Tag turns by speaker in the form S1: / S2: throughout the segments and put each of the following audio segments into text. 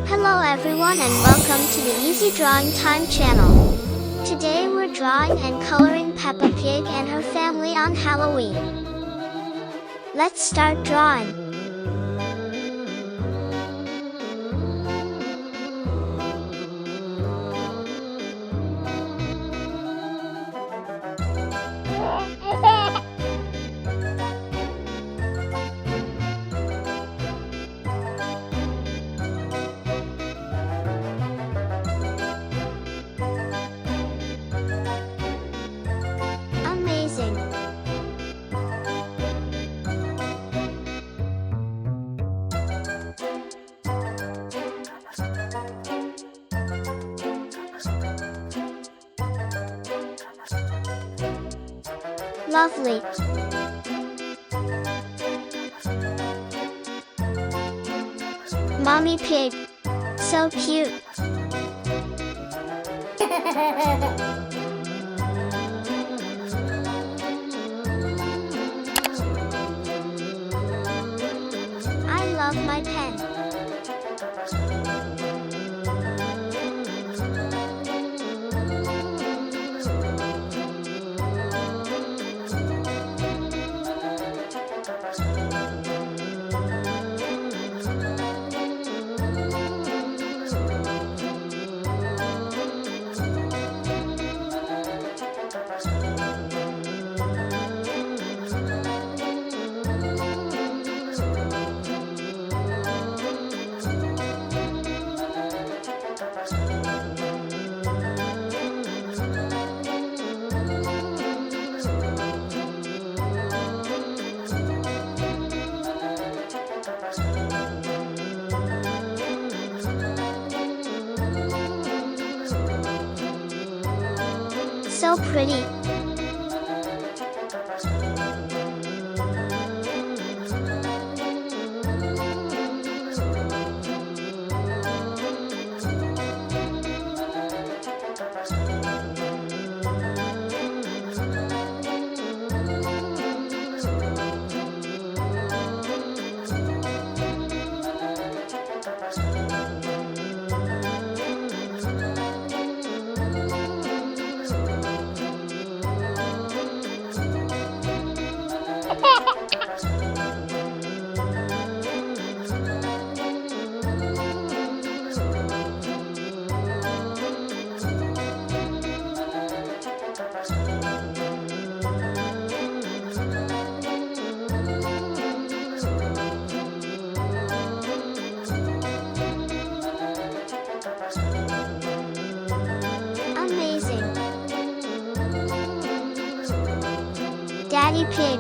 S1: Hello everyone and welcome to the Easy Drawing Time channel. Today we're drawing and coloring Peppa Pig and her family on Halloween. Let's start drawing. Amazing! Lovely! Mommy Pig. So cute! I love my pen. So pretty! Amazing! Daddy Pig.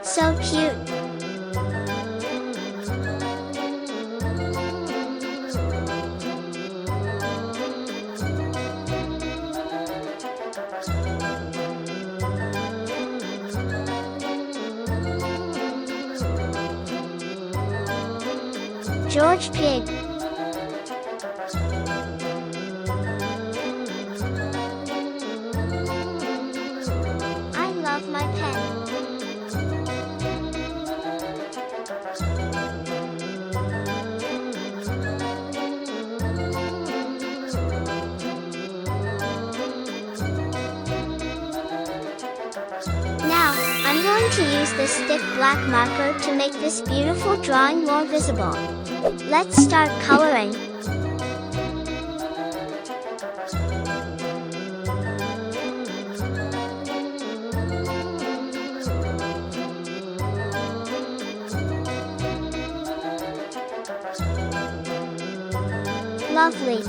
S1: So cute! George Pig. I love my pen. Now, I'm going to use this thick black marker to make this beautiful drawing more visible. Let's start coloring. Lovely!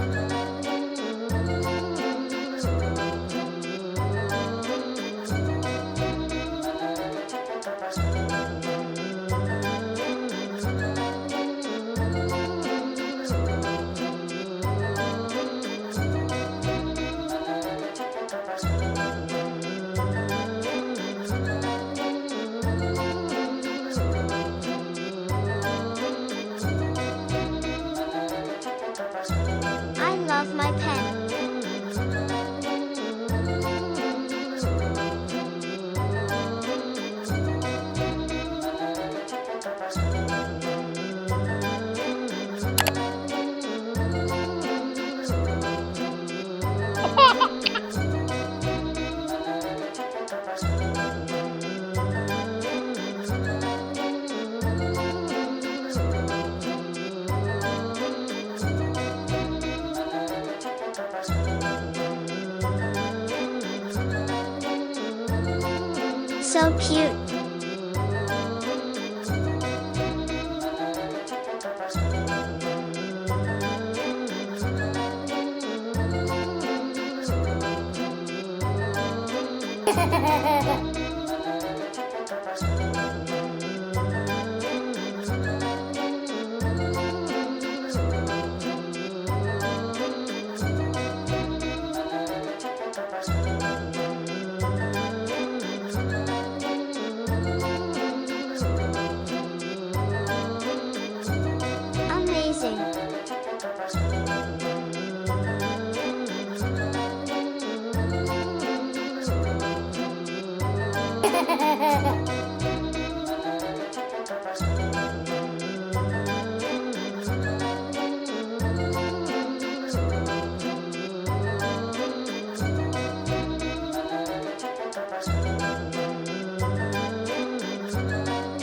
S1: So cute. Amazing.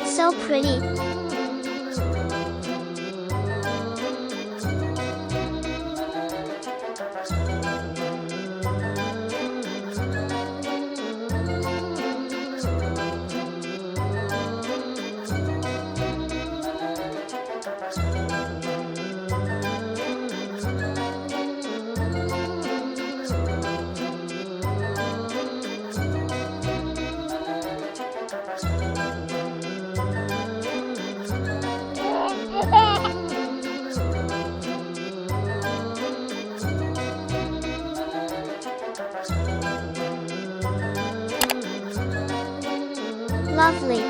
S1: So pretty. Lovely.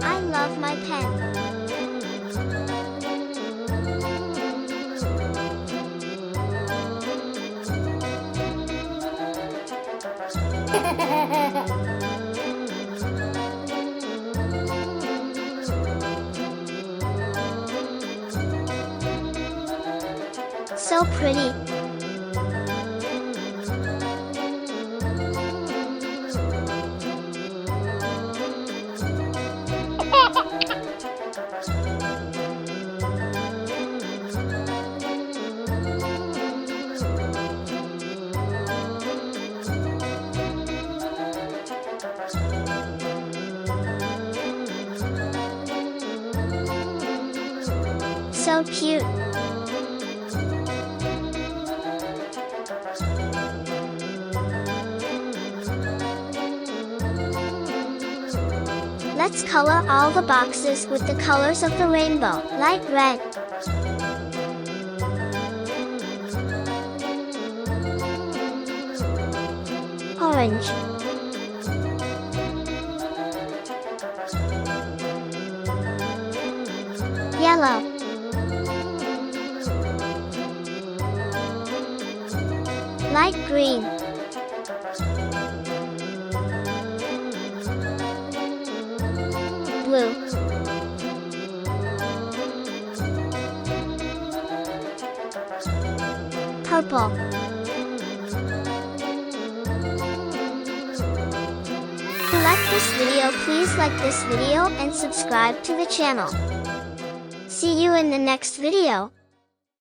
S1: I love my pen. So pretty. So cute. Let's color all the boxes with the colors of the rainbow, like red, orange, yellow, light green, blue, purple. If you like this video, please like this video and subscribe to the channel. See you in the next video.